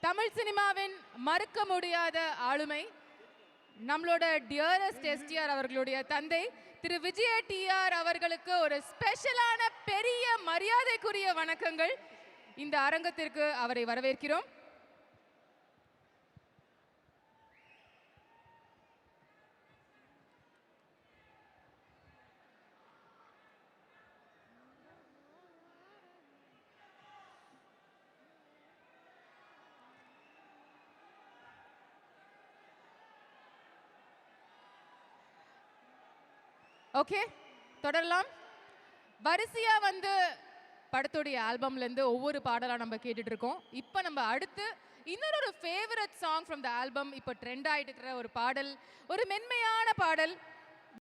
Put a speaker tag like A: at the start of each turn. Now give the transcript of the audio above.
A: தமிழ் சினிமாவின் மறுக்க முடியாத ஆளுமை நம்மளோட டியரஸ்ட் எஸ்டிஆர் அவர்களுடைய தந்தை திரு விஜய டிஆர் அவர்களுக்கு ஒரு ஸ்பெஷலான பெரிய மரியாதைக்குரிய வணக்கங்கள். இந்த அரங்கத்திற்கு அவரை வரவேற்கிறோம். ஓகே, தொடரலாம். வரிசையா வந்து படத்துடைய ஆல்பம்ல இருந்து ஒவ்வொரு பாடலா நம்ம கேட்டுட்டு இருக்கோம். இப்போ நம்ம அடுத்து இன்னொரு favourite song from the album, இப்போ ட்ரெண்ட் ஆயிட்டு இருக்கிற ஒரு பாடல், ஒரு மென்மையான பாடல்.